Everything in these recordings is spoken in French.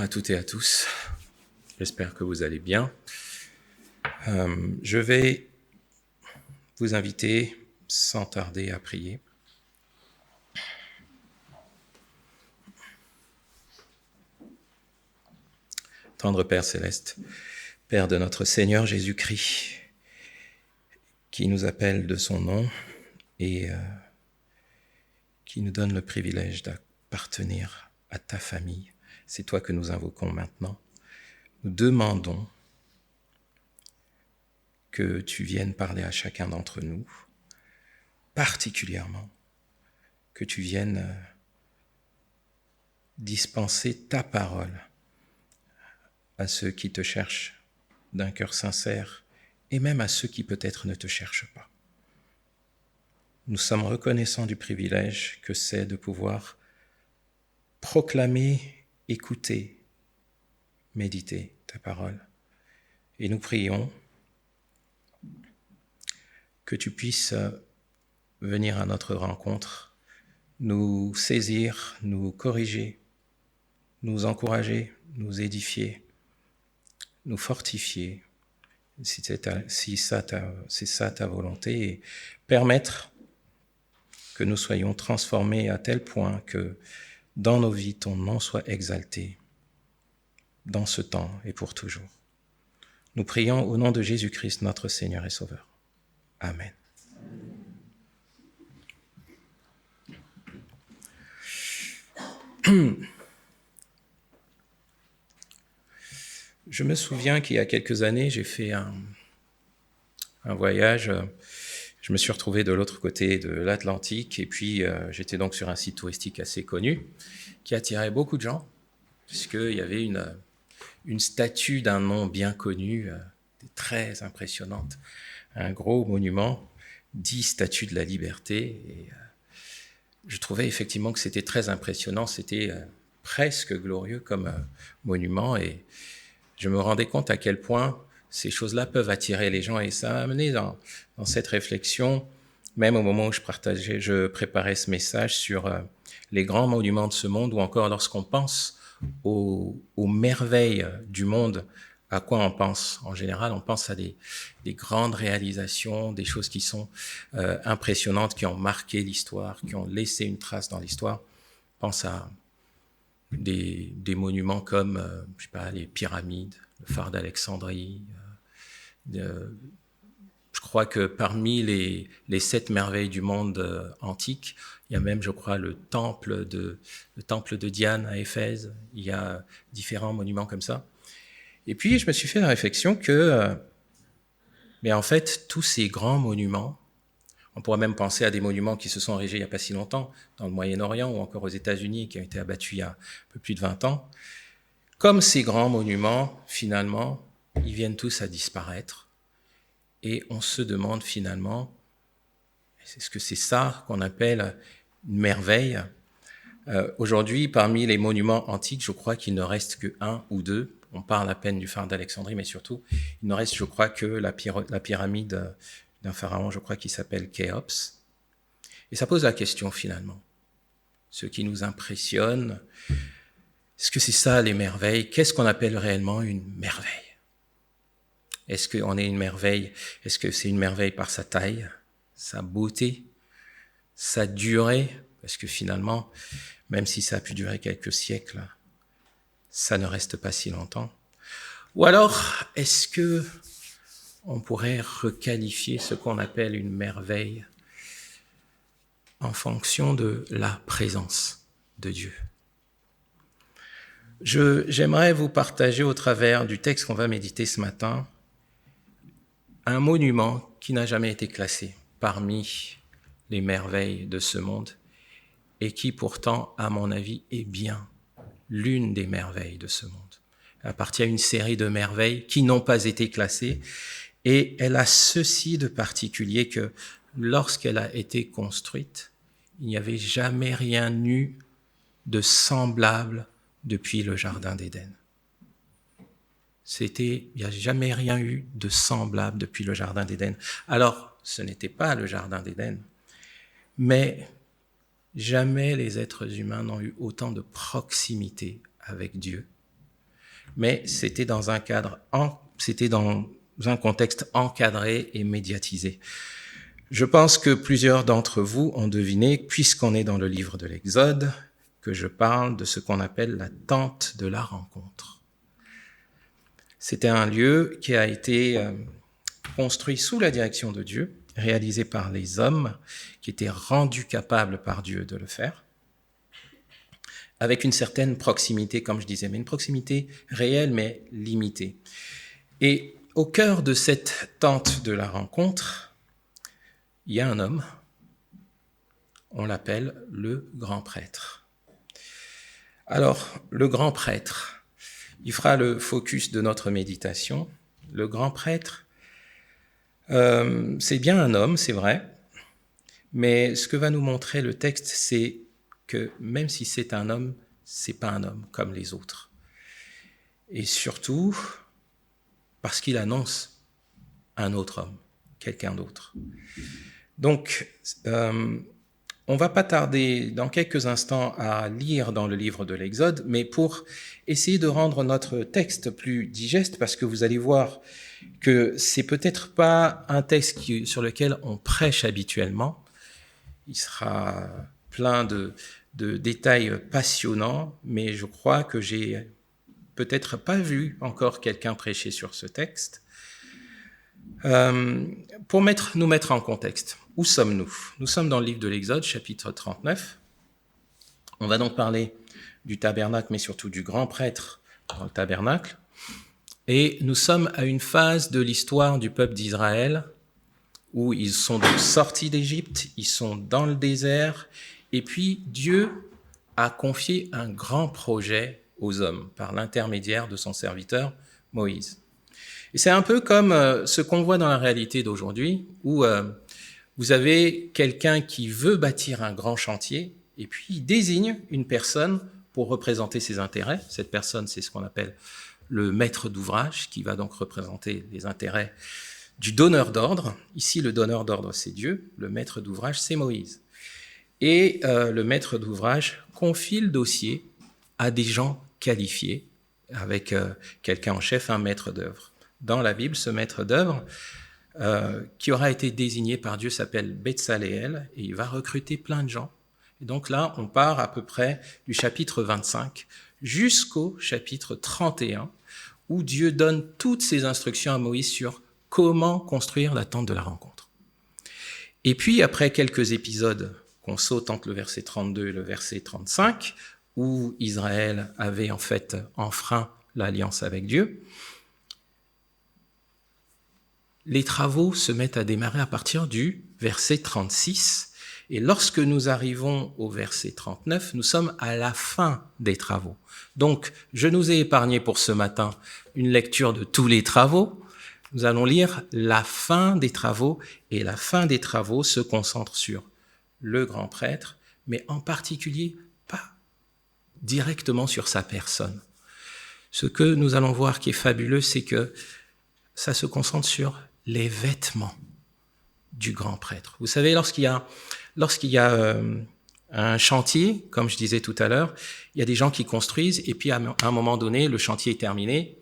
à toutes et à tous. J'espère que vous allez bien. Je vais vous inviter sans tarder à prier. Tendre Père céleste, Père de notre Seigneur Jésus-Christ, qui nous appelle de son nom et qui nous donne le privilège d'appartenir à ta famille. C'est toi que nous invoquons maintenant. Nous demandons que tu viennes parler à chacun d'entre nous, particulièrement que tu viennes dispenser ta parole à ceux qui te cherchent d'un cœur sincère et même à ceux qui peut-être ne te cherchent pas. Nous sommes reconnaissants du privilège que c'est de pouvoir proclamer, écouter, méditer ta parole. Et nous prions que tu puisses venir à notre rencontre, nous saisir, nous corriger, nous encourager, nous édifier, nous fortifier, si c'est ça ta volonté, et permettre que nous soyons transformés à tel point que dans nos vies, ton nom soit exalté dans ce temps et pour toujours. Nous prions au nom de Jésus-Christ, notre Seigneur et Sauveur. Amen. Je me souviens qu'il y a quelques années, j'ai fait un voyage. Je me suis retrouvé de l'autre côté de l'Atlantique et puis j'étais donc sur un site touristique assez connu qui attirait beaucoup de gens puisqu'il y avait une statue d'un nom bien connu, très impressionnante, un gros monument, 10 statues de la liberté. Et je trouvais effectivement que c'était très impressionnant, c'était presque glorieux comme monument et je me rendais compte à quel point ces choses-là peuvent attirer les gens et ça m'a amené dans cette réflexion, même au moment où je préparais ce message sur les grands monuments de ce monde ou encore lorsqu'on pense aux merveilles du monde, à quoi on pense? En général, on pense à des grandes réalisations, des choses qui sont impressionnantes, qui ont marqué l'histoire, qui ont laissé une trace dans l'histoire. On pense à des monuments comme, je sais pas, les pyramides, le phare d'Alexandrie. Je crois que parmi les 7 merveilles du monde antique, il y a même, je crois, le temple de Diane à Éphèse. Il y a différents monuments comme ça. Et puis, je me suis fait la réflexion que, mais en fait, tous ces grands monuments, on pourrait même penser à des monuments qui se sont érigés il n'y a pas si longtemps, dans le Moyen-Orient ou encore aux États-Unis, qui ont été abattus il y a un peu plus de 20 ans. Comme ces grands monuments, finalement, ils viennent tous à disparaître. Et on se demande finalement, est-ce que c'est ça qu'on appelle une merveille? Aujourd'hui, parmi les monuments antiques, je crois qu'il ne reste que 1 ou 2. On parle à peine du phare d'Alexandrie, mais surtout, il ne reste, je crois, que la pyramide d'un pharaon, je crois, qui s'appelle Khéops. Et ça pose la question, finalement. Ce qui nous impressionne, est-ce que c'est ça, les merveilles? Qu'est-ce qu'on appelle réellement une merveille? Est-ce qu'on est une merveille? Est-ce que c'est une merveille par sa taille, sa beauté, sa durée? Parce que finalement, même si ça a pu durer quelques siècles, ça ne reste pas si longtemps. Ou alors, est-ce que on pourrait requalifier ce qu'on appelle une merveille en fonction de la présence de Dieu? J'aimerais vous partager au travers du texte qu'on va méditer ce matin un monument qui n'a jamais été classé parmi les merveilles de ce monde et qui pourtant, à mon avis, est bien l'une des merveilles de ce monde. Elle appartient à une série de merveilles qui n'ont pas été classées et elle a ceci de particulier que lorsqu'elle a été construite, il n'y avait jamais rien eu de semblable depuis le Jardin d'Éden. Il n'y a jamais rien eu de semblable depuis le Jardin d'Éden. Alors, ce n'était pas le Jardin d'Éden, mais jamais les êtres humains n'ont eu autant de proximité avec Dieu mais c'était dans un contexte encadré et médiatisé. Je pense que plusieurs d'entre vous ont deviné, puisqu'on est dans le livre de l'Exode, que je parle de ce qu'on appelle la tente de la rencontre. C'était un lieu qui a été construit sous la direction de Dieu, réalisé par les hommes qui étaient rendus capables par Dieu de le faire, avec une certaine proximité, comme je disais, mais une proximité réelle mais limitée. Et au cœur de cette tente de la rencontre, il y a un homme, on l'appelle le grand prêtre. Alors, le grand prêtre, il fera le focus de notre méditation. Le grand prêtre, c'est bien un homme, c'est vrai, mais ce que va nous montrer le texte, c'est que même si c'est un homme, c'est pas un homme comme les autres. Et surtout, parce qu'il annonce un autre homme, quelqu'un d'autre. Donc, on va pas tarder dans quelques instants à lire dans le livre de l'Exode, mais pour essayer de rendre notre texte plus digeste, parce que vous allez voir que c'est peut-être pas un texte sur lequel on prêche habituellement. Il sera plein de détails passionnants, mais je crois que j'ai peut-être pas vu encore quelqu'un prêcher sur ce texte. Pour nous mettre en contexte, où sommes-nous ? Nous sommes dans le livre de l'Exode, chapitre 39. On va donc parler du tabernacle, mais surtout du grand prêtre dans le tabernacle. Et nous sommes à une phase de l'histoire du peuple d'Israël où ils sont donc sortis d'Égypte, ils sont dans le désert, et puis Dieu a confié un grand projet aux hommes par l'intermédiaire de son serviteur Moïse. Et c'est un peu comme ce qu'on voit dans la réalité d'aujourd'hui, où vous avez quelqu'un qui veut bâtir un grand chantier, et puis il désigne une personne pour représenter ses intérêts. Cette personne, c'est ce qu'on appelle le maître d'ouvrage, qui va donc représenter les intérêts du donneur d'ordre. Ici, le donneur d'ordre, c'est Dieu. Le maître d'ouvrage, c'est Moïse. Et le maître d'ouvrage confie le dossier à des gens qualifiés, avec quelqu'un en chef, un maître d'œuvre. Dans la Bible, ce maître d'œuvre, qui aura été désigné par Dieu, s'appelle Betsaléel, et il va recruter plein de gens. Et donc là, on part à peu près du chapitre 25 jusqu'au chapitre 31, où Dieu donne toutes ses instructions à Moïse sur comment construire la tente de la rencontre. Et puis, après quelques épisodes qu'on saute entre le verset 32 et le verset 35, où Israël avait en fait enfreint l'alliance avec Dieu, les travaux se mettent à démarrer à partir du verset 36. Et lorsque nous arrivons au verset 39, nous sommes à la fin des travaux. Donc, je nous ai épargné pour ce matin une lecture de tous les travaux. Nous allons lire la fin des travaux, et la fin des travaux se concentre sur le grand prêtre, mais en particulier pas directement sur sa personne. Ce que nous allons voir qui est fabuleux, c'est que ça se concentre sur les vêtements du grand prêtre. Vous savez, lorsqu'il y a un chantier, comme je disais tout à l'heure, il y a des gens qui construisent, et puis à un moment donné, le chantier est terminé,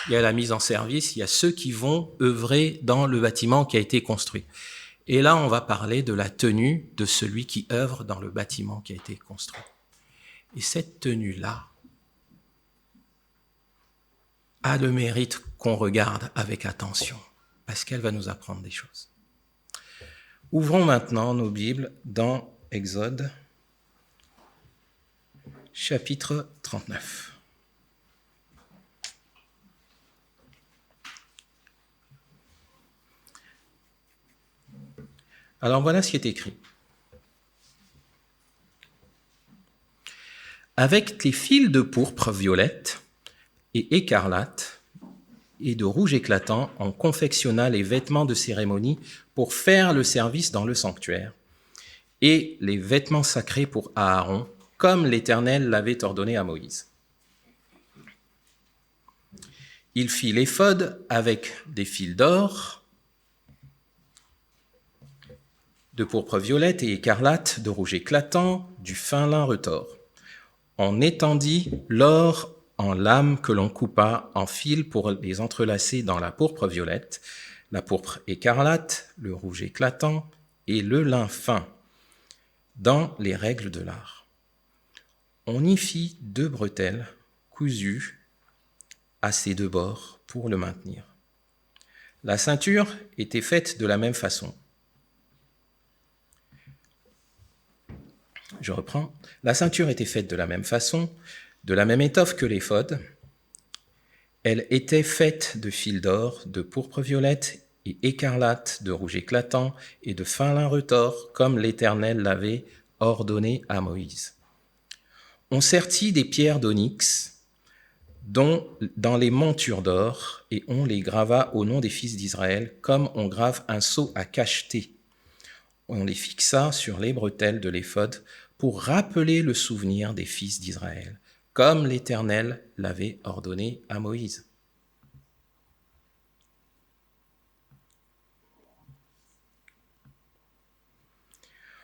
il y a la mise en service, il y a ceux qui vont œuvrer dans le bâtiment qui a été construit. Et là, on va parler de la tenue de celui qui œuvre dans le bâtiment qui a été construit. Et cette tenue-là a le mérite qu'on regarde avec attention, parce qu'elle va nous apprendre des choses. Ouvrons maintenant nos Bibles dans Exode, chapitre 39. Alors voilà ce qui est écrit. Avec les fils de pourpre violette et écarlate et de rouge éclatant, on confectionna les vêtements de cérémonie pour faire le service dans le sanctuaire, et les vêtements sacrés pour Aaron, comme l'Éternel l'avait ordonné à Moïse. Il fit l'éphod avec des fils d'or, de pourpre violette et écarlate, de rouge éclatant, du fin lin retors. On étendit l'or en lames que l'on coupa en fils pour les entrelacer dans la pourpre violette, la pourpre écarlate, le rouge éclatant et le lin fin, dans les règles de l'art. On y fit 2 bretelles cousues à ses 2 bords pour le maintenir. La ceinture était faite de la même façon. Je reprends. La ceinture était faite de la même façon, de la même étoffe que l'éphod. Elle était faite de fils d'or, de pourpre violette et écarlate, de rouge éclatant et de fin lin retors, comme l'Éternel l'avait ordonné à Moïse. On sertit des pierres d'onyx dans les montures d'or, et on les grava au nom des fils d'Israël, comme on grave un sceau à cacheter. On les fixa sur les bretelles de l'éphod pour rappeler le souvenir des fils d'Israël, comme l'Éternel l'avait ordonné à Moïse.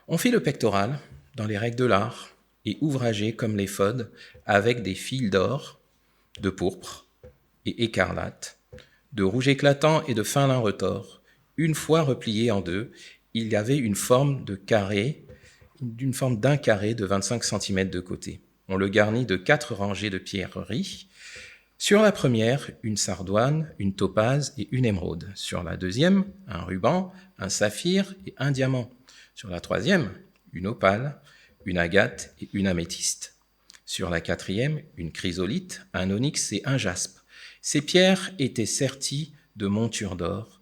On fit le pectoral dans les règles de l'art et ouvragé comme l'éphod, avec des fils d'or, de pourpre et écarlate, de rouge éclatant et de fin lin retors. Une fois replié en 2, il y avait une forme d'un carré de 25 cm de côté. On le garnit de 4 rangées de pierreries. Sur la première, une sardoine, une topaze et une émeraude. Sur la deuxième, un ruban, un saphir et un diamant. Sur la troisième, une opale, une agate et une améthyste. Sur la quatrième, une chrysolite, un onyx et un jaspe. Ces pierres étaient serties de montures d'or.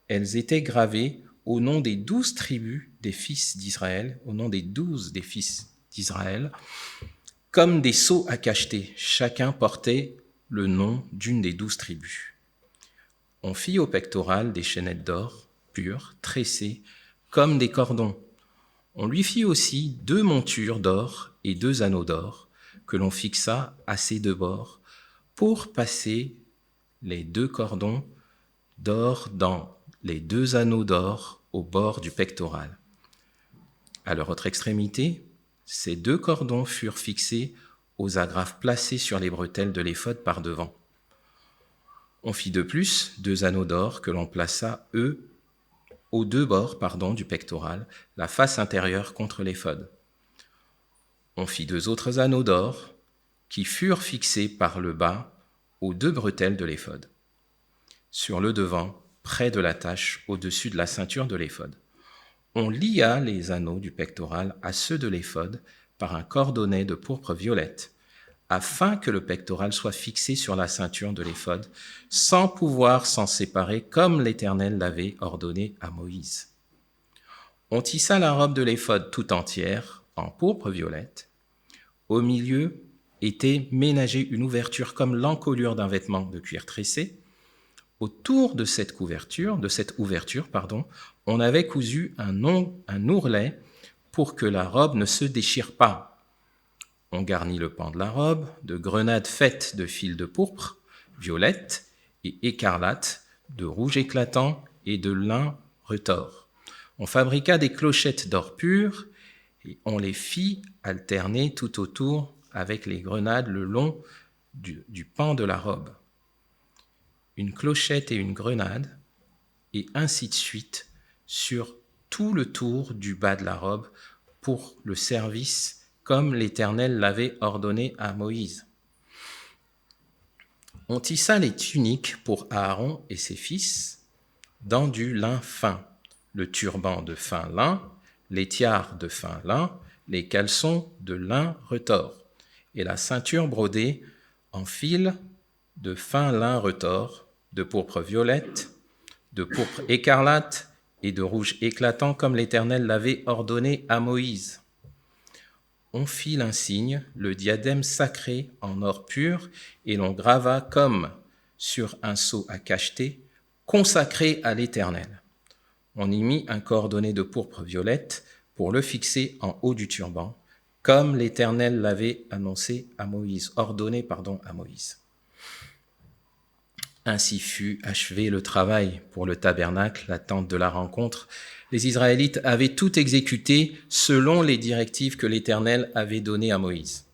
Elles étaient gravées au nom des 12 tribus des fils d'Israël, comme des sceaux à cacheter. Chacun portait le nom d'une des 12 tribus. On fit au pectoral des chaînettes d'or pures, tressées, comme des cordons. On lui fit aussi 2 montures d'or et 2 anneaux d'or, que l'on fixa à ses 2 bords, pour passer les 2 cordons d'or dans les 2 anneaux d'or au bord du pectoral. À leur autre extrémité, ces 2 cordons furent fixés aux agrafes placées sur les bretelles de l'éphod par devant. On fit de plus 2 anneaux d'or que l'on plaça, eux, aux 2 bords du pectoral, la face intérieure contre l'éphod. On fit 2 autres anneaux d'or qui furent fixés par le bas aux 2 bretelles de l'éphod, sur le devant, près de la tache, au-dessus de la ceinture de l'éphod. On lia les anneaux du pectoral à ceux de l'éphod par un cordonnet de pourpre violette, afin que le pectoral soit fixé sur la ceinture de l'éphod, sans pouvoir s'en séparer, comme l'Éternel l'avait ordonné à Moïse. On tissa la robe de l'éphod tout entière en pourpre violette. Au milieu était ménagée une ouverture comme l'encolure d'un vêtement de cuir tressé. Autour de cette ouverture, on avait cousu un ourlet pour que la robe ne se déchire pas. On garnit le pan de la robe de grenades faites de fils de pourpre, violette et écarlate, de rouge éclatant et de lin retors. On fabriqua des clochettes d'or pur et on les fit alterner tout autour avec les grenades le long du pan de la robe. Une clochette et une grenade, et ainsi de suite sur tout le tour du bas de la robe pour le service, comme l'Éternel l'avait ordonné à Moïse. On tissa les tuniques pour Aaron et ses fils dans du lin fin, le turban de fin lin, les tiares de fin lin, les caleçons de lin retors, et la ceinture brodée en fil de fin lin retors, de pourpre violette, de pourpre écarlate et de rouge éclatant, comme l'Éternel l'avait ordonné à Moïse. On fit l'insigne, le diadème sacré en or pur, et l'on grava comme sur un sceau à cacheter, consacré à l'Éternel. On y mit un cordonnet de pourpre violette pour le fixer en haut du turban, comme l'Éternel l'avait ordonné à Moïse. Ainsi fut achevé le travail pour le tabernacle, la tente de la rencontre. Les Israélites avaient tout exécuté selon les directives que l'Éternel avait données à Moïse.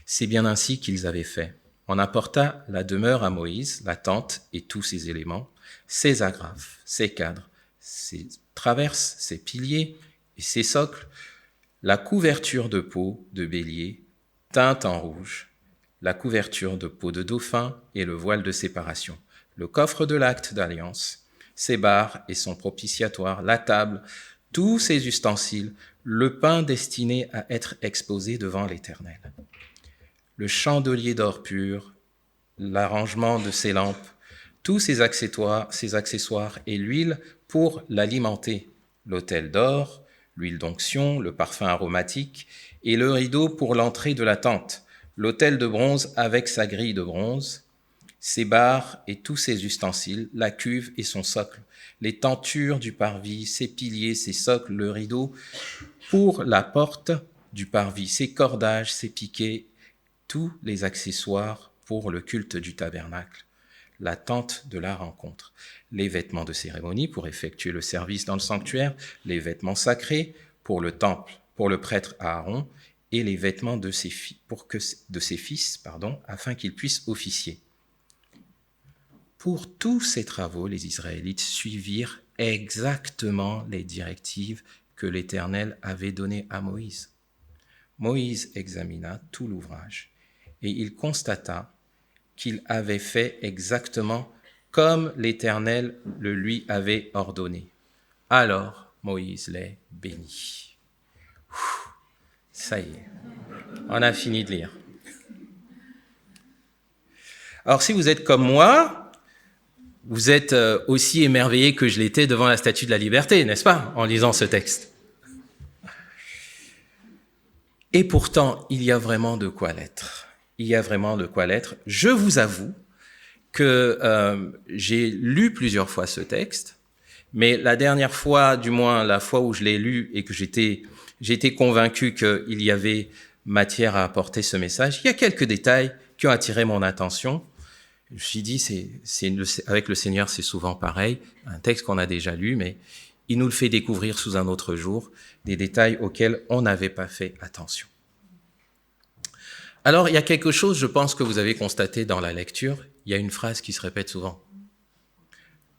C'est bien ainsi qu'ils avaient fait. On apporta la demeure à Moïse, la tente et tous ses éléments, ses agrafes, ses cadres, ses traverses, ses piliers et ses socles, la couverture de peau de bélier teinte en rouge, la couverture de peau de dauphin et le voile de séparation, le coffre de l'acte d'alliance, ses barres et son propitiatoire, la table, tous ses ustensiles, le pain destiné à être exposé devant l'Éternel, le chandelier d'or pur, l'arrangement de ses lampes, tous ses accessoires et l'huile pour l'alimenter, l'autel d'or, l'huile d'onction, le parfum aromatique et le rideau pour l'entrée de la tente, l'autel de bronze avec sa grille de bronze, ses barres et tous ses ustensiles, la cuve et son socle, les tentures du parvis, ses piliers, ses socles, le rideau pour la porte du parvis, ses cordages, ses piquets, tous les accessoires pour le culte du tabernacle, la tente de la rencontre, les vêtements de cérémonie pour effectuer le service dans le sanctuaire, les vêtements sacrés pour le temple, pour le prêtre Aaron, et les vêtements de ses fils, afin qu'ils puissent officier. Pour tous ces travaux, les Israélites suivirent exactement les directives que l'Éternel avait données à Moïse. Moïse examina tout l'ouvrage et il constata qu'il avait fait exactement comme l'Éternel le lui avait ordonné. Alors Moïse les bénit. Ça y est, on a fini de lire. Alors si vous êtes comme moi, vous êtes aussi émerveillé que je l'étais devant la Statue de la Liberté, n'est-ce pas, en lisant ce texte? Et pourtant, il y a vraiment de quoi l'être. Il y a vraiment de quoi l'être. Je vous avoue que j'ai lu plusieurs fois ce texte, mais la dernière fois, du moins la fois où je l'ai lu et que j'étais convaincu qu'il y avait matière à apporter ce message, il y a quelques détails qui ont attiré mon attention. Je me suis dit, avec le Seigneur, c'est souvent pareil, un texte qu'on a déjà lu, mais il nous le fait découvrir sous un autre jour, des détails auxquels on n'avait pas fait attention. Alors, il y a quelque chose, je pense, que vous avez constaté dans la lecture. Il y a une phrase qui se répète souvent.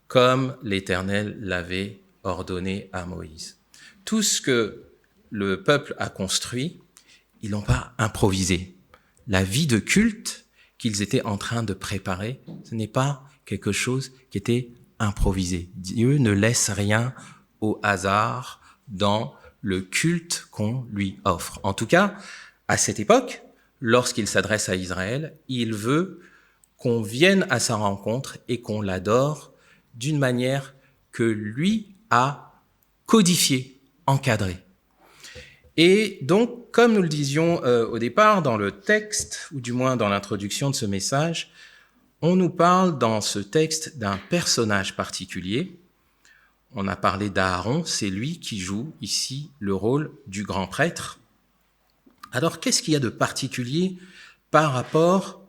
Comme l'Éternel l'avait ordonné à Moïse. Tout ce que le peuple a construit, ils n'ont pas improvisé. La vie de culte qu'ils étaient en train de préparer, ce n'est pas quelque chose qui était improvisé. Dieu ne laisse rien au hasard dans le culte qu'on lui offre. En tout cas, à cette époque, lorsqu'il s'adresse à Israël, il veut qu'on vienne à sa rencontre et qu'on l'adore d'une manière que lui a codifiée, encadrée. Et donc, comme nous le disions au départ dans le texte, ou du moins dans l'introduction de ce message, on nous parle dans ce texte d'un personnage particulier. On a parlé d'Aaron, c'est lui qui joue ici le rôle du grand prêtre. Alors, qu'est-ce qu'il y a de particulier par rapport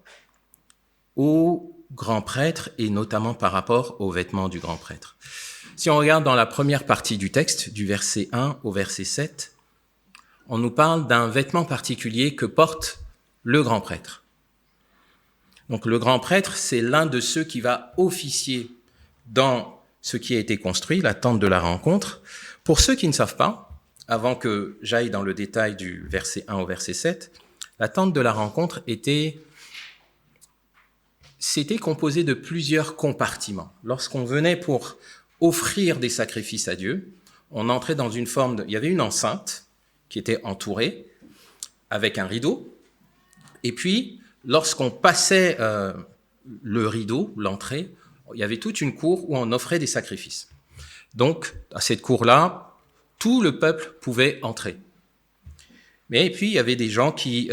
au grand prêtre et notamment par rapport aux vêtements du grand prêtre? Si on regarde dans la première partie du texte, du verset 1 au verset 7, on nous parle d'un vêtement particulier que porte le grand prêtre. Donc le grand prêtre, c'est l'un de ceux qui va officier dans ce qui a été construit, la tente de la rencontre. Pour ceux qui ne savent pas, avant que j'aille dans le détail du verset 1 au verset 7, la tente de la rencontre c'était composé de plusieurs compartiments. Lorsqu'on venait pour offrir des sacrifices à Dieu, on entrait dans une forme il y avait une enceinte qui était entourée avec un rideau. Et puis, lorsqu'on passait le rideau, l'entrée, il y avait toute une cour où on offrait des sacrifices. Donc, à cette cour-là, tout le peuple pouvait entrer. Mais puis, il y avait des gens qui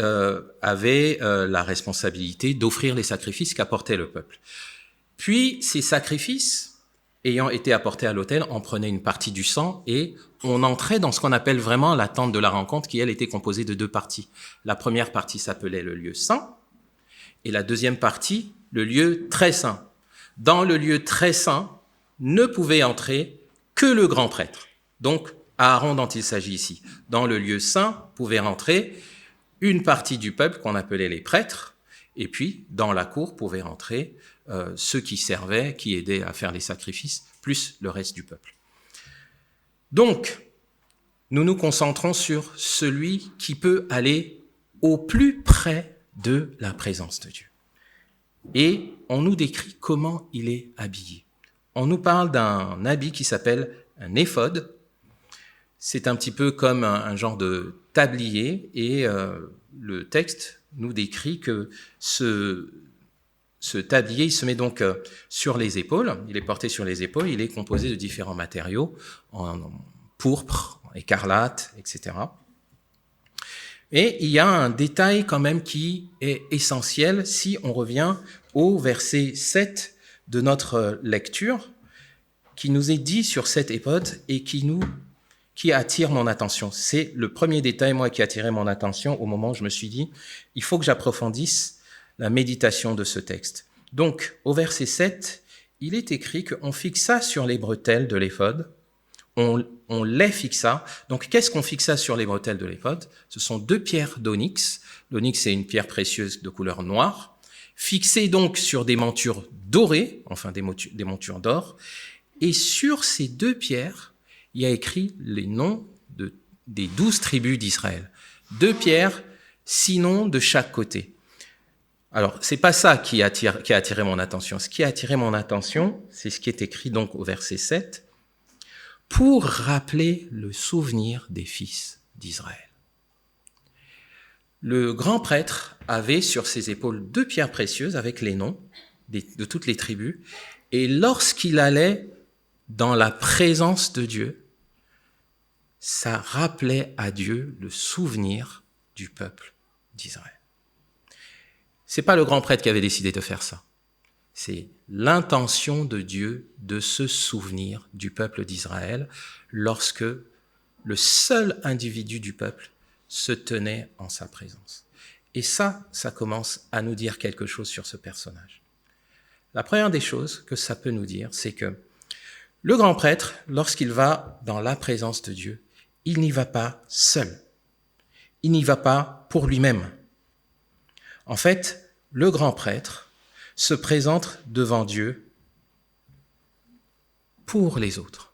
avaient la responsabilité d'offrir les sacrifices qu'apportait le peuple. Puis, ces sacrifices, ayant été apportés à l'autel, on prenait une partie du sang et on entrait dans ce qu'on appelle vraiment la tente de la rencontre, qui, elle, était composée de deux parties. La première partie s'appelait le lieu saint et la deuxième partie, le lieu très saint. Dans le lieu très saint, ne pouvait entrer que le grand prêtre. Donc, Aaron dont il s'agit ici. Dans le lieu saint pouvait rentrer une partie du peuple qu'on appelait les prêtres Et puis, dans la cour pouvaient rentrer ceux qui servaient, qui aidaient à faire les sacrifices, plus le reste du peuple. Donc, nous nous concentrons sur celui qui peut aller au plus près de la présence de Dieu. Et on nous décrit comment il est habillé. On nous parle d'un habit qui s'appelle un éphod. C'est un petit peu comme un genre de tablier, et le texte nous décrit que ce tablier, il se met donc sur les épaules, il est porté sur les épaules, il est composé de différents matériaux, en pourpre, en écarlate, etc. Et il y a un détail quand même qui est essentiel si on revient au verset 7 de notre lecture, qui nous est dit sur cet éphod et qui attire mon attention. C'est le premier détail, moi, qui a attiré mon attention au moment où je me suis dit, il faut que j'approfondisse la méditation de ce texte. Donc, au verset 7, il est écrit qu'on fixa sur les bretelles de l'éphod, on les fixa. Donc, qu'est-ce qu'on fixa sur les bretelles de l'éphod? Ce sont 2 pierres d'onyx. L'onyx, c'est une pierre précieuse de couleur noire, fixées donc sur des montures dorées, enfin des montures d'or. Et sur ces 2 pierres, il y a écrit les noms des 12 tribus d'Israël. 2 pierres, 6 noms de chaque côté. Alors, c'est pas ça qui a attiré mon attention. Ce qui a attiré mon attention, c'est ce qui est écrit donc au verset 7, pour rappeler le souvenir des fils d'Israël. Le grand prêtre avait sur ses épaules 2 pierres précieuses avec les noms de toutes les tribus, et lorsqu'il allait dans la présence de Dieu, ça rappelait à Dieu le souvenir du peuple d'Israël. C'est pas le grand prêtre qui avait décidé de faire ça. C'est l'intention de Dieu de se souvenir du peuple d'Israël lorsque le seul individu du peuple se tenait en sa présence. Et ça commence à nous dire quelque chose sur ce personnage. La première des choses que ça peut nous dire, c'est que le grand prêtre, lorsqu'il va dans la présence de Dieu, il n'y va pas seul. Il n'y va pas pour lui-même. En fait, le grand prêtre se présente devant Dieu pour les autres.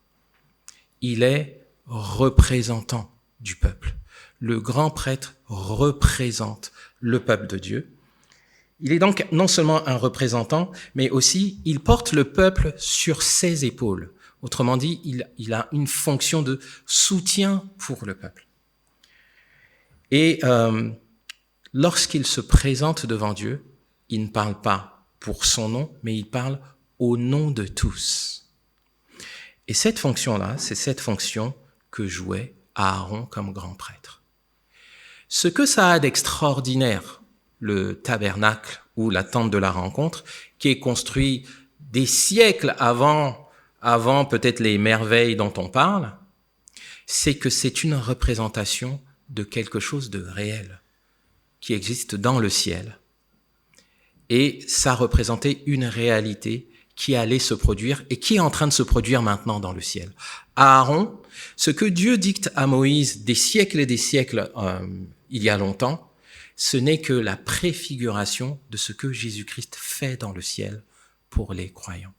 Il est représentant du peuple. Le grand prêtre représente le peuple de Dieu. Il est donc non seulement un représentant, mais aussi il porte le peuple sur ses épaules. Autrement dit, il a une fonction de soutien pour le peuple. Et lorsqu'il se présente devant Dieu, il ne parle pas pour son nom, mais il parle au nom de tous. Et cette fonction-là, c'est cette fonction que jouait Aaron comme grand prêtre. Ce que ça a d'extraordinaire, le tabernacle ou la tente de la rencontre, qui est construit des siècles avant peut-être les merveilles dont on parle, c'est que c'est une représentation de quelque chose de réel qui existe dans le ciel. Et ça représentait une réalité qui allait se produire et qui est en train de se produire maintenant dans le ciel. À Aaron, ce que Dieu dicte à Moïse des siècles et des siècles il y a longtemps, ce n'est que la préfiguration de ce que Jésus-Christ fait dans le ciel pour les croyants.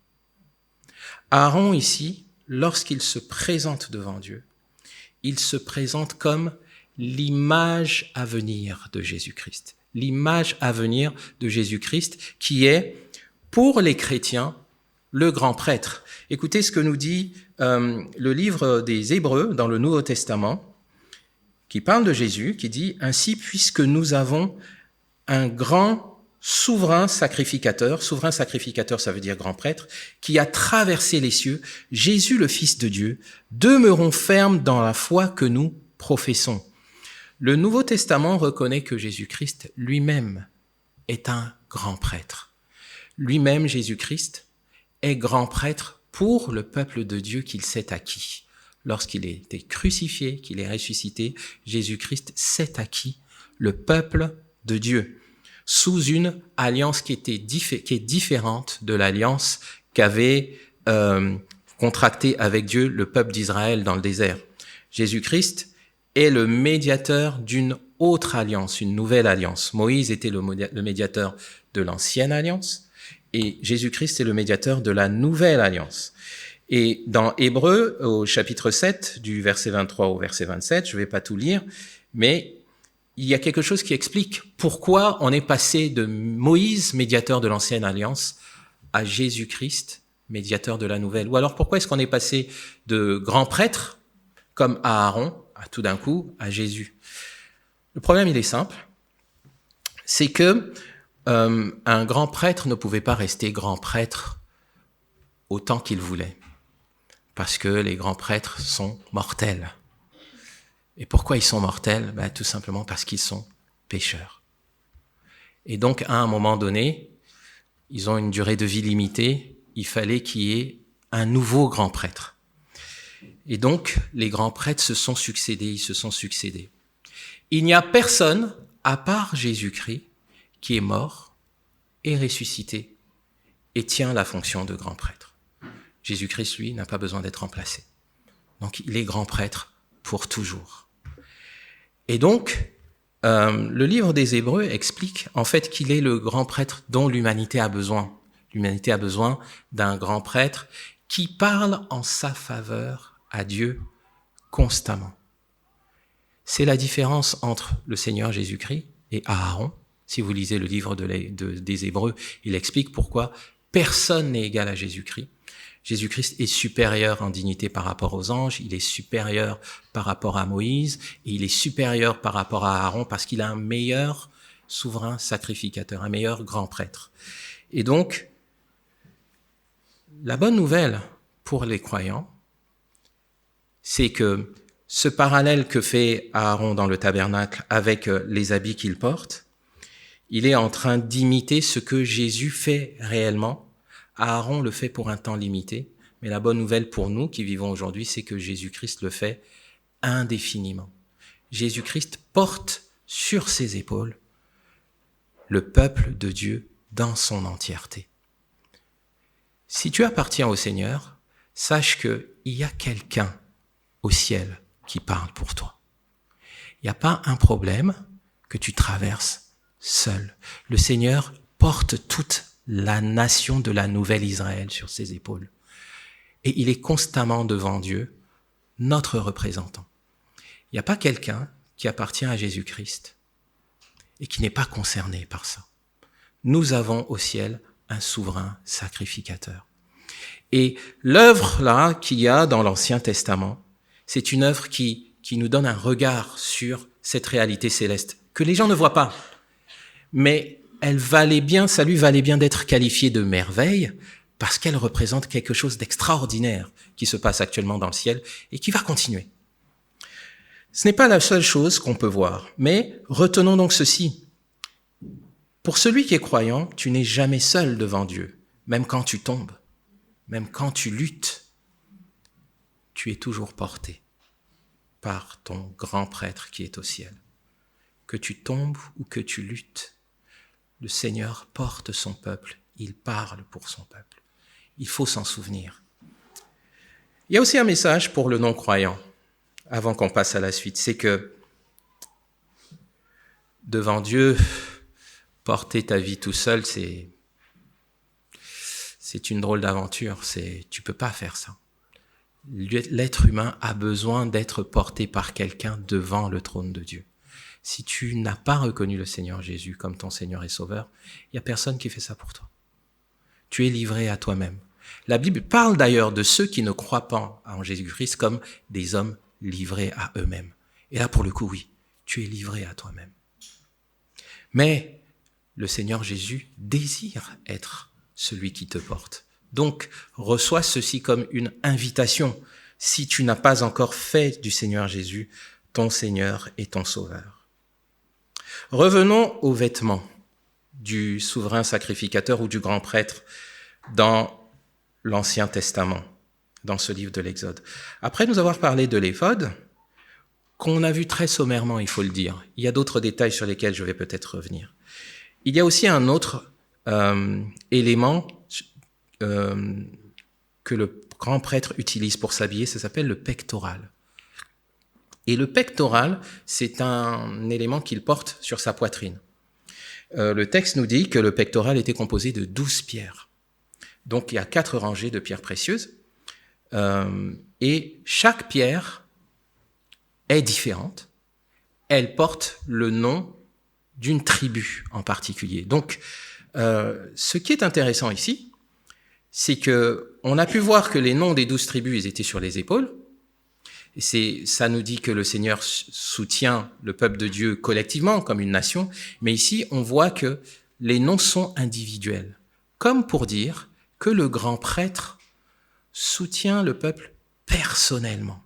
Aaron ici, lorsqu'il se présente devant Dieu, il se présente comme l'image à venir de Jésus-Christ. L'image à venir de Jésus-Christ qui est, pour les chrétiens, le grand prêtre. Écoutez ce que nous dit le livre des Hébreux dans le Nouveau Testament, qui parle de Jésus, qui dit « Ainsi, puisque nous avons un grand souverain sacrificateur », ça veut dire grand prêtre, qui a traversé les cieux, Jésus le Fils de Dieu, demeurons fermes dans la foi que nous professons. Le Nouveau Testament reconnaît que Jésus-Christ lui-même est un grand prêtre. Lui-même, Jésus-Christ, est grand prêtre pour le peuple de Dieu qu'il s'est acquis. Lorsqu'il a été crucifié, qu'il est ressuscité, Jésus-Christ s'est acquis le peuple de Dieu sous une alliance qui est différente de l'alliance qu'avait contractée avec Dieu le peuple d'Israël dans le désert. Jésus-Christ est le médiateur d'une autre alliance, une nouvelle alliance. Moïse était le médiateur de l'ancienne alliance et Jésus-Christ est le médiateur de la nouvelle alliance. Et dans Hébreux, au chapitre 7, du verset 23 au verset 27, je ne vais pas tout lire, mais il y a quelque chose qui explique pourquoi on est passé de Moïse, médiateur de l'ancienne alliance, à Jésus-Christ, médiateur de la nouvelle. Ou alors pourquoi est-ce qu'on est passé de grand prêtre, comme Aaron, à tout d'un coup, à Jésus? Le problème, il est simple, c'est que un grand prêtre ne pouvait pas rester grand prêtre autant qu'il voulait, parce que les grands prêtres sont mortels. Et pourquoi ils sont mortels? Tout simplement parce qu'ils sont pécheurs. Et donc, à un moment donné, ils ont une durée de vie limitée, il fallait qu'il y ait un nouveau grand prêtre. Et donc, les grands prêtres se sont succédés. Il n'y a personne, à part Jésus-Christ, qui est mort et ressuscité et tient la fonction de grand prêtre. Jésus-Christ, lui, n'a pas besoin d'être remplacé. Donc, il est grand prêtre pour toujours. Et donc, le livre des Hébreux explique en fait qu'il est le grand prêtre dont l'humanité a besoin. L'humanité a besoin d'un grand prêtre qui parle en sa faveur à Dieu constamment. C'est la différence entre le Seigneur Jésus-Christ et Aaron. Si vous lisez le livre des Hébreux, il explique pourquoi personne n'est égal à Jésus-Christ. Jésus-Christ est supérieur en dignité par rapport aux anges, il est supérieur par rapport à Moïse, et il est supérieur par rapport à Aaron parce qu'il a un meilleur souverain sacrificateur, un meilleur grand prêtre. Et donc, la bonne nouvelle pour les croyants, c'est que ce parallèle que fait Aaron dans le tabernacle avec les habits qu'il porte, il est en train d'imiter ce que Jésus fait réellement. Aaron le fait pour un temps limité, mais la bonne nouvelle pour nous qui vivons aujourd'hui, c'est que Jésus-Christ le fait indéfiniment. Jésus-Christ porte sur ses épaules le peuple de Dieu dans son entièreté. Si tu appartiens au Seigneur, sache qu'il y a quelqu'un au ciel qui parle pour toi. Il n'y a pas un problème que tu traverses seul. Le Seigneur porte toute la nation de la nouvelle Israël sur ses épaules. Et il est constamment devant Dieu, notre représentant. Il n'y a pas quelqu'un qui appartient à Jésus-Christ et qui n'est pas concerné par ça. Nous avons au ciel un souverain sacrificateur. Et l'œuvre là qu'il y a dans l'Ancien Testament, c'est une œuvre qui nous donne un regard sur cette réalité céleste, que les gens ne voient pas. Mais ça lui valait bien d'être qualifiée de merveille, parce qu'elle représente quelque chose d'extraordinaire qui se passe actuellement dans le ciel et qui va continuer. Ce n'est pas la seule chose qu'on peut voir, mais retenons donc ceci. Pour celui qui est croyant, tu n'es jamais seul devant Dieu, même quand tu tombes, même quand tu luttes, tu es toujours porté par ton grand prêtre qui est au ciel. Que tu tombes ou que tu luttes, le Seigneur porte son peuple, il parle pour son peuple. Il faut s'en souvenir. Il y a aussi un message pour le non-croyant, avant qu'on passe à la suite, c'est que devant Dieu, porter ta vie tout seul, c'est une drôle d'aventure, tu peux pas faire ça. L'être humain a besoin d'être porté par quelqu'un devant le trône de Dieu. Si tu n'as pas reconnu le Seigneur Jésus comme ton Seigneur et Sauveur, il n'y a personne qui fait ça pour toi. Tu es livré à toi-même. La Bible parle d'ailleurs de ceux qui ne croient pas en Jésus-Christ comme des hommes livrés à eux-mêmes. Et là, pour le coup, oui, tu es livré à toi-même. Mais le Seigneur Jésus désire être celui qui te porte. Donc, reçois ceci comme une invitation si tu n'as pas encore fait du Seigneur Jésus ton Seigneur et ton Sauveur. Revenons aux vêtements du souverain sacrificateur ou du grand prêtre dans l'Ancien Testament, dans ce livre de l'Exode. Après nous avoir parlé de l'éphod, qu'on a vu très sommairement, il faut le dire, il y a d'autres détails sur lesquels je vais peut-être revenir. Il y a aussi un autre élément que le grand prêtre utilise pour s'habiller, ça s'appelle le pectoral. Et le pectoral, c'est un élément qu'il porte sur sa poitrine. Le texte nous dit que le pectoral était composé de 12 pierres. Donc il y a 4 rangées de pierres précieuses. Et chaque pierre est différente. Elle porte le nom d'une tribu en particulier. Donc, ce qui est intéressant ici, c'est que on a pu voir que les noms des 12 tribus, ils étaient sur les épaules. Et ça nous dit que le Seigneur soutient le peuple de Dieu collectivement, comme une nation. Mais ici, on voit que les noms sont individuels. Comme pour dire que le grand prêtre soutient le peuple personnellement.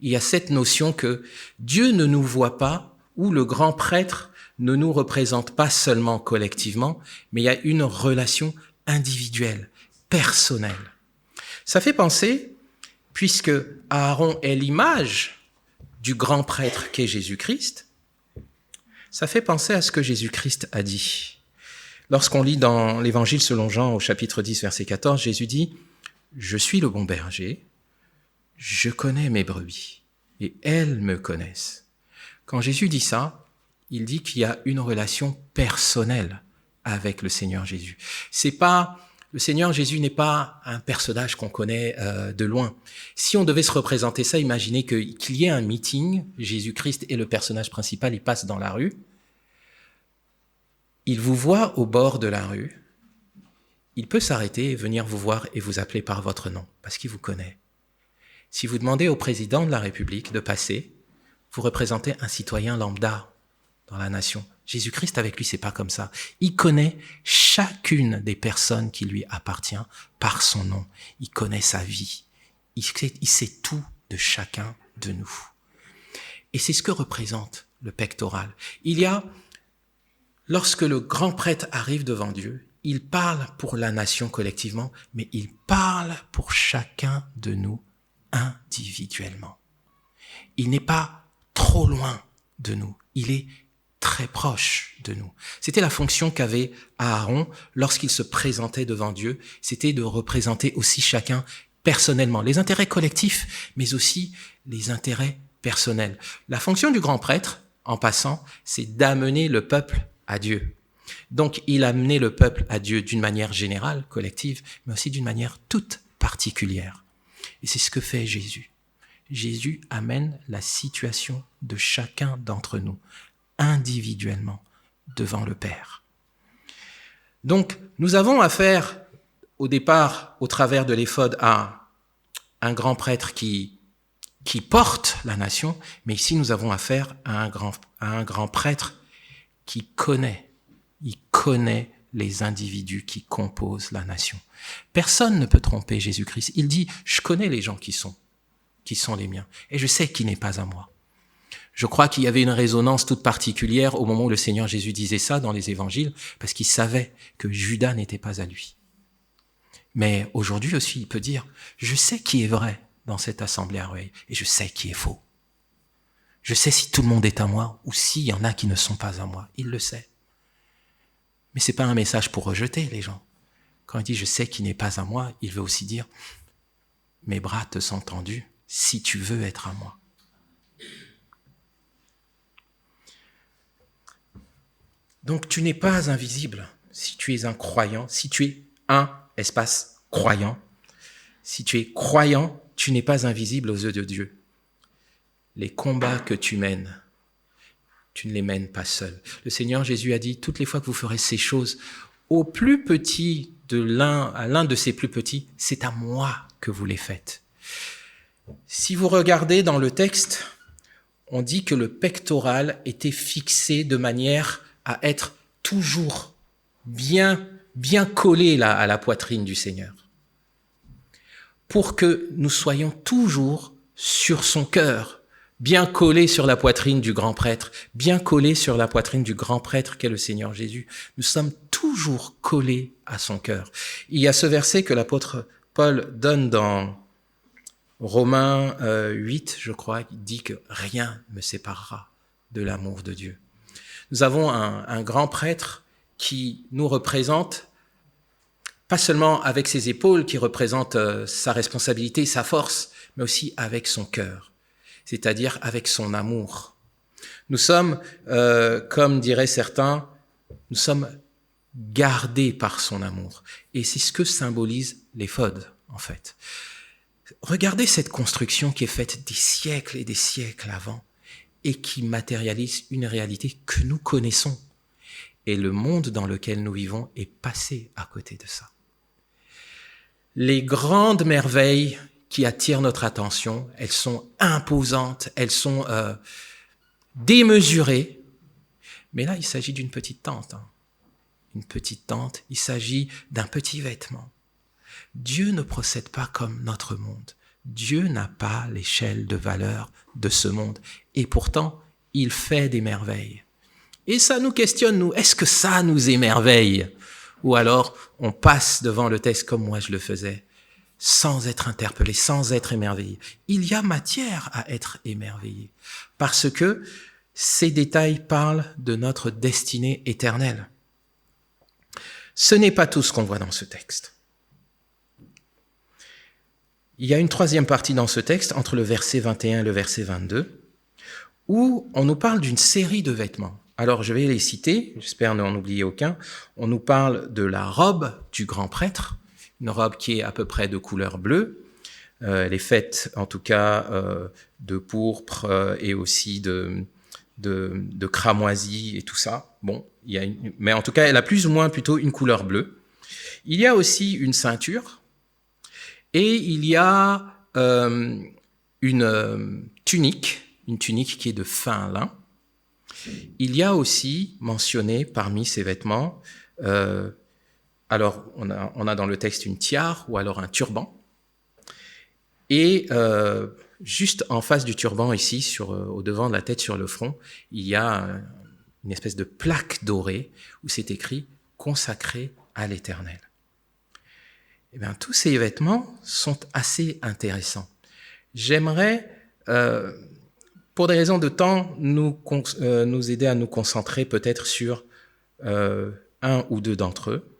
Il y a cette notion que Dieu ne nous voit pas, ou le grand prêtre ne nous représente pas seulement collectivement, mais il y a une relation individuelle, personnelle. Ça fait penser, puisque Aaron est l'image du grand prêtre qu'est Jésus-Christ, ça fait penser à ce que Jésus-Christ a dit. Lorsqu'on lit dans l'Évangile selon Jean au chapitre 10, verset 14, Jésus dit « Je suis le bon berger, je connais mes brebis et elles me connaissent. » Quand Jésus dit ça, il dit qu'il y a une relation personnelle avec le Seigneur Jésus. Le Seigneur Jésus n'est pas un personnage qu'on connaît de loin. Si on devait se représenter ça, imaginez qu'il y ait un meeting, Jésus-Christ est le personnage principal, il passe dans la rue, il vous voit au bord de la rue, il peut s'arrêter et venir vous voir et vous appeler par votre nom, parce qu'il vous connaît. Si vous demandez au président de la République de passer, vous représentez un citoyen lambda dans la nation. Jésus-Christ, avec lui, c'est pas comme ça. Il connaît chacune des personnes qui lui appartient par son nom. Il connaît sa vie. Il sait tout de chacun de nous. Et c'est ce que représente le pectoral. Lorsque le grand prêtre arrive devant Dieu, il parle pour la nation collectivement, mais il parle pour chacun de nous individuellement. Il n'est pas trop loin de nous. Il est très proche de nous. C'était la fonction qu'avait Aaron lorsqu'il se présentait devant Dieu. C'était de représenter aussi chacun personnellement. Les intérêts collectifs, mais aussi les intérêts personnels. La fonction du grand prêtre, en passant, c'est d'amener le peuple à Dieu. Donc, il a amené le peuple à Dieu d'une manière générale, collective, mais aussi d'une manière toute particulière. Et c'est ce que fait Jésus. Jésus amène la situation de chacun d'entre nous, individuellement, devant le Père. Donc, nous avons affaire, au départ, au travers de l'éphod, à un grand prêtre qui porte la nation, mais ici, nous avons affaire à un grand prêtre qui connaît les individus qui composent la nation. Personne ne peut tromper Jésus-Christ. Il dit, je connais les gens qui sont les miens, et je sais qui n'est pas à moi. Je crois qu'il y avait une résonance toute particulière au moment où le Seigneur Jésus disait ça dans les évangiles, parce qu'il savait que Judas n'était pas à lui. Mais aujourd'hui aussi, il peut dire, je sais qui est vrai dans cette assemblée à Rueil, et je sais qui est faux. Je sais si tout le monde est à moi, ou s'il y en a qui ne sont pas à moi. Il le sait. Mais c'est pas un message pour rejeter les gens. Quand il dit « je sais qui n'est pas à moi », il veut aussi dire « mes bras te sont tendus si tu veux être à moi ». Donc tu n'es pas invisible si tu es un croyant, si tu es un espace croyant. Si tu es croyant, tu n'es pas invisible aux yeux de Dieu. Les combats que tu mènes, tu ne les mènes pas seul. Le Seigneur Jésus a dit, toutes les fois que vous ferez ces choses, au plus petit à l'un de ces plus petits, c'est à moi que vous les faites. Si vous regardez dans le texte, on dit que le pectoral était fixé de manière à être toujours bien collé à la poitrine du Seigneur. Pour que nous soyons toujours sur son cœur, bien collés sur la poitrine du grand prêtre, bien collés sur la poitrine du grand prêtre qu'est le Seigneur Jésus. Nous sommes toujours collés à son cœur. Il y a ce verset que l'apôtre Paul donne dans Romains 8, je crois, il dit que rien ne me séparera de l'amour de Dieu. Nous avons un grand prêtre qui nous représente, pas seulement avec ses épaules, qui représente sa responsabilité, sa force, mais aussi avec son cœur. c'est-à-dire avec son amour. Nous sommes, comme diraient certains, nous sommes gardés par son amour. Et c'est ce que symbolise l'éphod, en fait. Regardez cette construction qui est faite des siècles et des siècles avant et qui matérialise une réalité que nous connaissons. Et le monde dans lequel nous vivons est passé à côté de ça. Les grandes merveilles qui attirent notre attention, elles sont imposantes, elles sont démesurées. Mais là, il s'agit d'une petite tente. Une petite tente, il s'agit d'un petit vêtement. Dieu ne procède pas comme notre monde. Dieu n'a pas l'échelle de valeur de ce monde. Et pourtant, il fait des merveilles. Et ça nous questionne, nous, est-ce que ça nous émerveille? Ou alors, on passe devant le texte comme moi je le faisais, sans être interpellé, sans être émerveillé. Il y a matière à être émerveillé, parce que ces détails parlent de notre destinée éternelle. Ce n'est pas tout ce qu'on voit dans ce texte. Il y a une troisième partie dans ce texte, entre le verset 21 et le verset 22, où on nous parle d'une série de vêtements. Alors je vais les citer, j'espère n'en oublier aucun. On nous parle de la robe du grand prêtre, une robe qui est à peu près de couleur bleue. Elle est faite en tout cas de pourpre et aussi de cramoisi et tout ça. Bon, mais en tout cas, elle a plus ou moins plutôt une couleur bleue. Il y a aussi une ceinture et il y a une tunique qui est de fin lin. Il y a aussi mentionné parmi ces vêtements, alors on a dans le texte une tiare ou alors un turban. Et juste en face du turban ici, au devant de la tête sur le front, il y a une espèce de plaque dorée où c'est écrit « Consacré à l'Éternel ». Eh bien, tous ces vêtements sont assez intéressants. J'aimerais, pour des raisons de temps, nous aider à nous concentrer peut-être sur un ou deux d'entre eux.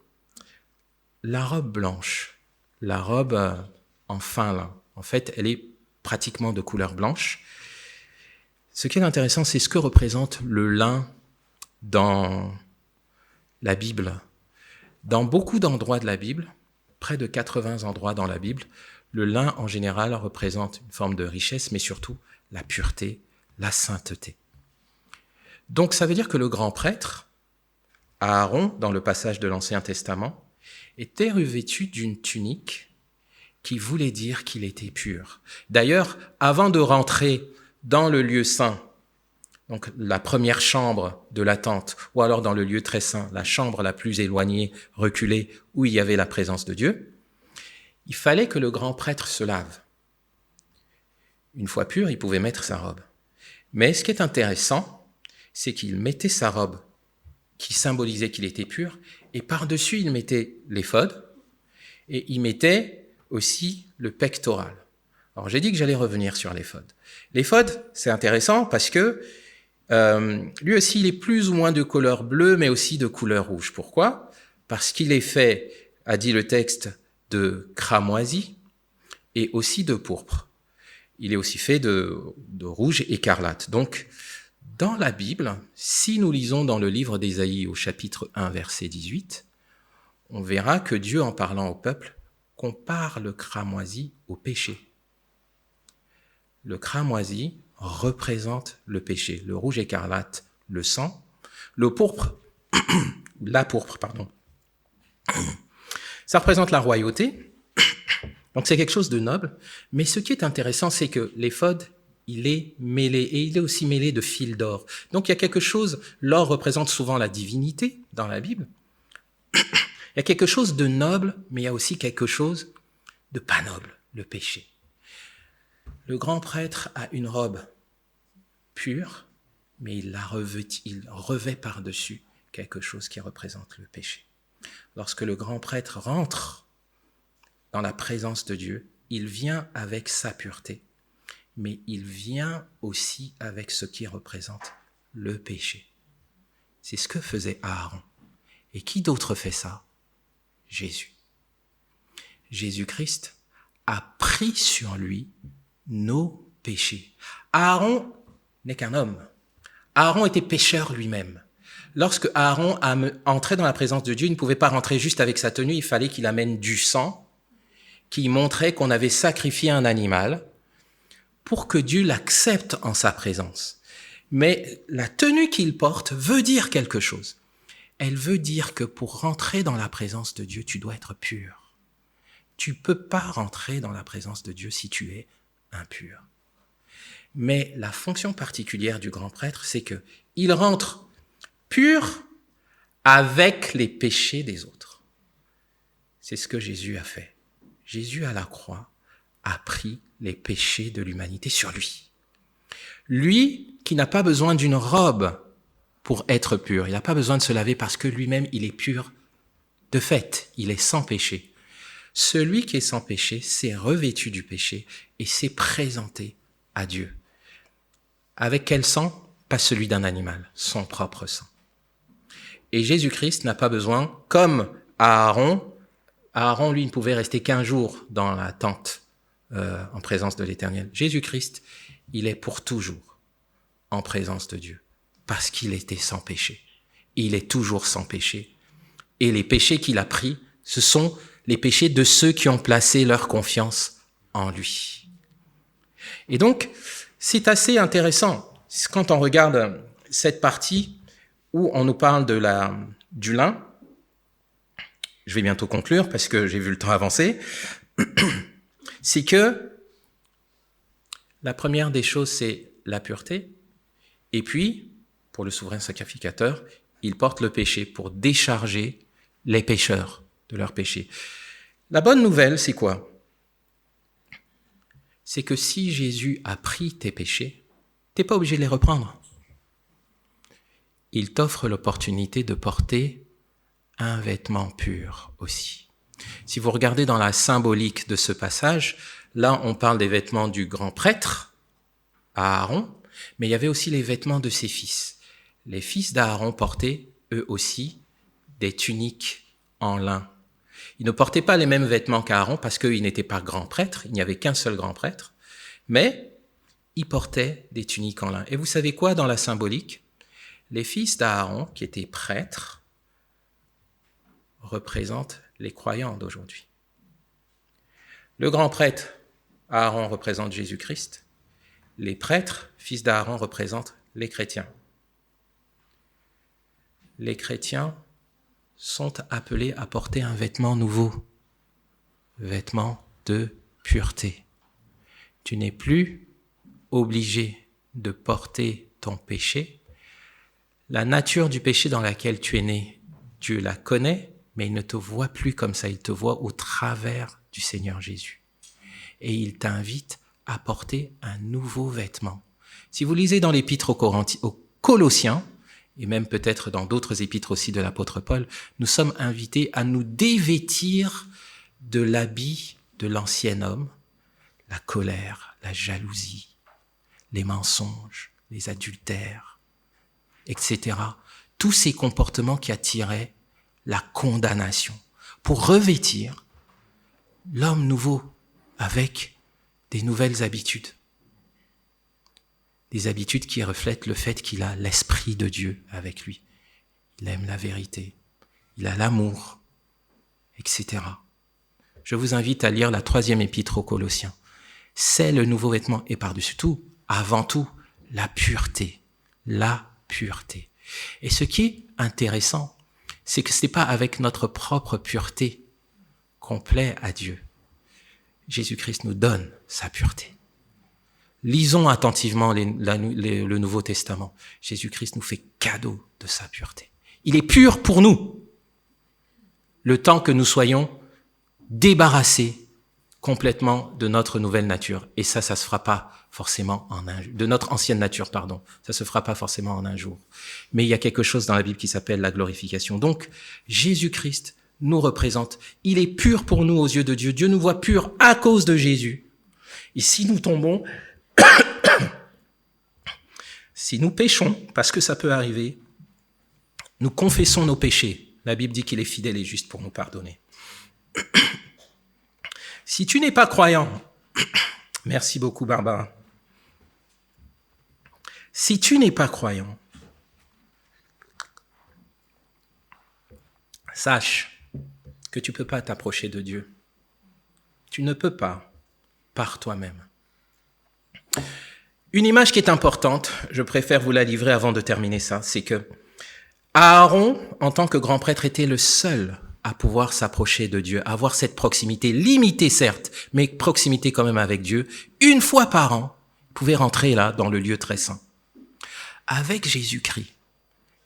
La robe blanche, la robe en fin lin, en fait, elle est pratiquement de couleur blanche. Ce qui est intéressant, c'est ce que représente le lin dans la Bible. Dans beaucoup d'endroits de la Bible, près de 80 endroits dans la Bible, le lin en général représente une forme de richesse, mais surtout la pureté, la sainteté. Donc ça veut dire que le grand prêtre, Aaron, dans le passage de l'Ancien Testament, était revêtu d'une tunique qui voulait dire qu'il était pur. D'ailleurs, avant de rentrer dans le lieu saint, donc la première chambre de la tente, ou alors dans le lieu très saint, la chambre la plus éloignée, reculée, où il y avait la présence de Dieu, il fallait que le grand prêtre se lave. Une fois pur, il pouvait mettre sa robe. Mais ce qui est intéressant, c'est qu'il mettait sa robe qui symbolisait qu'il était pur, et par-dessus, il mettait l'éphod, et il mettait aussi le pectoral. Alors j'ai dit que j'allais revenir sur l'éphod. L'éphod, c'est intéressant parce que lui aussi, il est plus ou moins de couleur bleue, mais aussi de couleur rouge. Pourquoi? Parce qu'il est fait, a dit le texte, de cramoisi et aussi de pourpre. Il est aussi fait de rouge écarlate. Donc, dans la Bible, si nous lisons dans le livre d'Ésaïe au chapitre 1, verset 18, on verra que Dieu, en parlant au peuple, compare le cramoisi au péché. Le cramoisi représente le péché, le rouge écarlate, le sang, la pourpre, ça représente la royauté, donc c'est quelque chose de noble, mais ce qui est intéressant, c'est que l'éphod, il est mêlé, et il est aussi mêlé de fils d'or. Donc il y a quelque chose, l'or représente souvent la divinité dans la Bible, il y a quelque chose de noble, mais il y a aussi quelque chose de pas noble, le péché. Le grand prêtre a une robe pure, mais il revêt par-dessus quelque chose qui représente le péché. Lorsque le grand prêtre rentre dans la présence de Dieu, il vient avec sa pureté, mais il vient aussi avec ce qui représente le péché. C'est ce que faisait Aaron. Et qui d'autre fait ça? Jésus. Jésus-Christ a pris sur lui nos péché. Aaron n'est qu'un homme. Aaron était pécheur lui-même. Lorsque Aaron entrait dans la présence de Dieu, il ne pouvait pas rentrer juste avec sa tenue, il fallait qu'il amène du sang qui montrait qu'on avait sacrifié un animal pour que Dieu l'accepte en sa présence. Mais la tenue qu'il porte veut dire quelque chose. Elle veut dire que pour rentrer dans la présence de Dieu, tu dois être pur. Tu peux pas rentrer dans la présence de Dieu si tu es impur. Mais la fonction particulière du grand prêtre, c'est que il rentre pur avec les péchés des autres. C'est ce que Jésus a fait. Jésus à la croix a pris les péchés de l'humanité sur lui. Lui qui n'a pas besoin d'une robe pour être pur, il n'a pas besoin de se laver parce que lui-même il est pur de fait, il est sans péché. Celui qui est sans péché s'est revêtu du péché et s'est présenté à Dieu. Avec quel sang? Pas celui d'un animal, son propre sang. Et Jésus-Christ n'a pas besoin, comme Aaron, lui, ne pouvait rester qu'1 jour dans la tente en présence de l'Éternel. Jésus-Christ, il est pour toujours en présence de Dieu, parce qu'il était sans péché. Il est toujours sans péché. Et les péchés qu'il a pris, ce sont les péchés de ceux qui ont placé leur confiance en lui. Et donc, c'est assez intéressant quand on regarde cette partie où on nous parle du lin. Je vais bientôt conclure parce que j'ai vu le temps avancer. C'est que la première des choses, c'est la pureté. Et puis, pour le souverain sacrificateur, il porte le péché pour décharger les pécheurs de leurs péchés. La bonne nouvelle, c'est quoi? C'est que si Jésus a pris tes péchés, t'es pas obligé de les reprendre. Il t'offre l'opportunité de porter un vêtement pur aussi. Si vous regardez dans la symbolique de ce passage, là on parle des vêtements du grand prêtre, Aaron, mais il y avait aussi les vêtements de ses fils. Les fils d'Aaron portaient, eux aussi, des tuniques en lin. Ils ne portaient pas les mêmes vêtements qu'Aaron parce qu'ils n'étaient pas grands prêtres, il n'y avait qu'un seul grand prêtre, mais ils portaient des tuniques en lin. Et vous savez quoi dans la symbolique? Les fils d'Aaron, qui étaient prêtres, représentent les croyants d'aujourd'hui. Le grand prêtre, Aaron, représente Jésus-Christ. Les prêtres, fils d'Aaron, représentent les chrétiens. Les chrétiens sont appelés à porter un vêtement nouveau, vêtement de pureté. Tu n'es plus obligé de porter ton péché. La nature du péché dans laquelle tu es né, Dieu la connaît, mais il ne te voit plus comme ça, il te voit au travers du Seigneur Jésus. Et il t'invite à porter un nouveau vêtement. Si vous lisez dans l'épître aux Colossiens, et même peut-être dans d'autres épîtres aussi de l'apôtre Paul, nous sommes invités à nous dévêtir de l'habit de l'ancien homme, la colère, la jalousie, les mensonges, les adultères, etc. Tous ces comportements qui attiraient la condamnation, pour revêtir l'homme nouveau avec des nouvelles habitudes. Des habitudes qui reflètent le fait qu'il a l'Esprit de Dieu avec lui. Il aime la vérité, il a l'amour, etc. Je vous invite à lire la 3e épître aux Colossiens. C'est le nouveau vêtement et par-dessus tout, avant tout, la pureté. La pureté. Et ce qui est intéressant, c'est que ce n'est pas avec notre propre pureté qu'on plaît à Dieu. Jésus-Christ nous donne sa pureté. Lisons attentivement le Nouveau Testament. Jésus-Christ nous fait cadeau de sa pureté. Il est pur pour nous, le temps que nous soyons débarrassés complètement de notre nouvelle nature. Et ça se fera pas forcément de notre ancienne nature, pardon. Ça se fera pas forcément en un jour. Mais il y a quelque chose dans la Bible qui s'appelle la glorification. Donc, Jésus-Christ nous représente. Il est pur pour nous aux yeux de Dieu. Dieu nous voit purs à cause de Jésus. Et si nous tombons, si nous péchons, parce que ça peut arriver, nous confessons nos péchés. La Bible dit qu'il est fidèle et juste pour nous pardonner. Si tu n'es pas croyant, merci beaucoup Barbara, Si tu n'es pas croyant, sache que tu ne peux pas t'approcher de Dieu. Tu ne peux pas par toi-même. Une image qui est importante, je préfère vous la livrer avant de terminer ça, c'est que Aaron, en tant que grand prêtre, était le seul à pouvoir s'approcher de Dieu, avoir cette proximité, limitée certes, mais proximité quand même avec Dieu. Une fois par an, il pouvait rentrer là, dans le lieu très saint. Avec Jésus-Christ,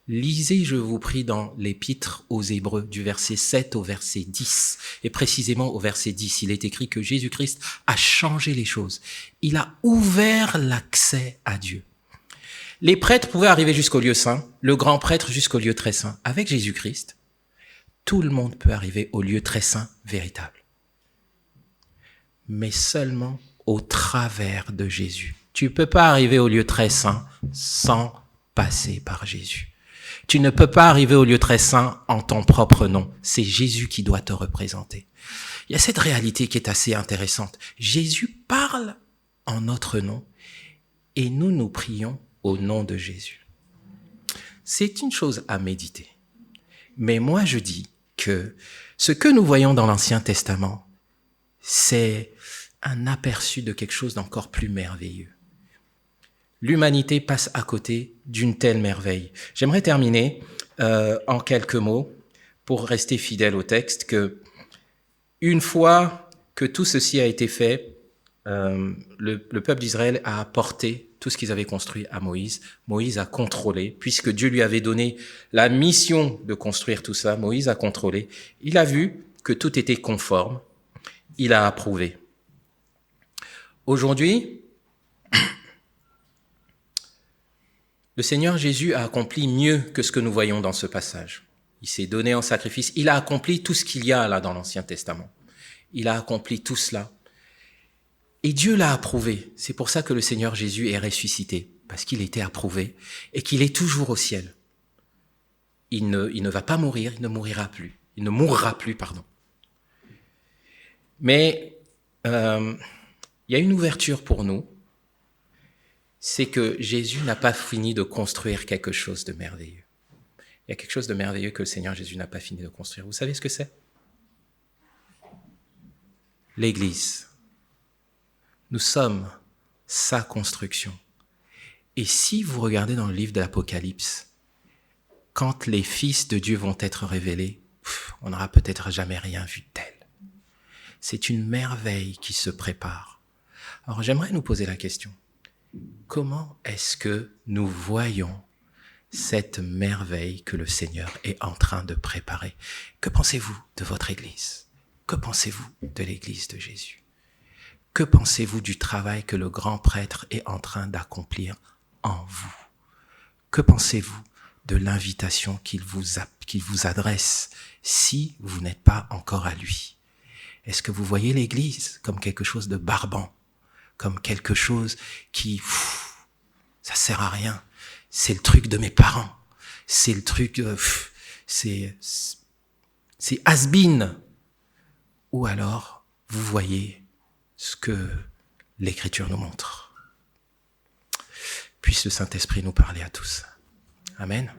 lisez, je vous prie, dans l'Épître aux Hébreux, du verset 7 au verset 10, et précisément au verset 10, il est écrit que Jésus-Christ a changé les choses. Il a ouvert l'accès à Dieu. Les prêtres pouvaient arriver jusqu'au lieu saint, le grand prêtre jusqu'au lieu très saint. Avec Jésus-Christ, tout le monde peut arriver au lieu très saint véritable. Mais seulement au travers de Jésus. Tu ne peux pas arriver au lieu très saint sans passer par Jésus. Tu ne peux pas arriver au lieu très saint en ton propre nom. C'est Jésus qui doit te représenter. Il y a cette réalité qui est assez intéressante. Jésus parle en notre nom et nous prions au nom de Jésus. C'est une chose à méditer. Mais moi, je dis que ce que nous voyons dans l'Ancien Testament, c'est un aperçu de quelque chose d'encore plus merveilleux. L'humanité passe à côté d'une telle merveille. J'aimerais terminer en quelques mots, pour rester fidèle au texte, que une fois que tout ceci a été fait, le peuple d'Israël a apporté tout ce qu'ils avaient construit à Moïse. Moïse a contrôlé, puisque Dieu lui avait donné la mission de construire tout ça. Moïse a contrôlé. Il a vu que tout était conforme. Il a approuvé. Aujourd'hui, le Seigneur Jésus a accompli mieux que ce que nous voyons dans ce passage. Il s'est donné en sacrifice. Il a accompli tout ce qu'il y a là dans l'Ancien Testament. Il a accompli tout cela. Et Dieu l'a approuvé. C'est pour ça que le Seigneur Jésus est ressuscité, parce qu'il était approuvé et qu'il est toujours au ciel. Il ne va pas mourir, il ne mourra plus. Il ne mourra plus, pardon. Mais il y a une ouverture pour nous, c'est que Jésus n'a pas fini de construire quelque chose de merveilleux. Il y a quelque chose de merveilleux que le Seigneur Jésus n'a pas fini de construire. Vous savez ce que c'est? L'Église. Nous sommes sa construction. Et si vous regardez dans le livre de l'Apocalypse, quand les fils de Dieu vont être révélés, on n'aura peut-être jamais rien vu de tel. C'est une merveille qui se prépare. Alors j'aimerais nous poser la question. Comment est-ce que nous voyons cette merveille que le Seigneur est en train de préparer? Que pensez-vous de votre Église? Que pensez-vous de l'Église de Jésus? Que pensez-vous du travail que le grand prêtre est en train d'accomplir en vous? Que pensez-vous de l'invitation qu'il vous adresse si vous n'êtes pas encore à lui? Est-ce que vous voyez l'Église comme quelque chose de barbant, comme quelque chose qui, ça sert à rien, c'est le truc de mes parents, c'est le truc, c'est has-been? Ou alors, vous voyez ce que l'Écriture nous montre. Puisse le Saint-Esprit nous parler à tous. Amen.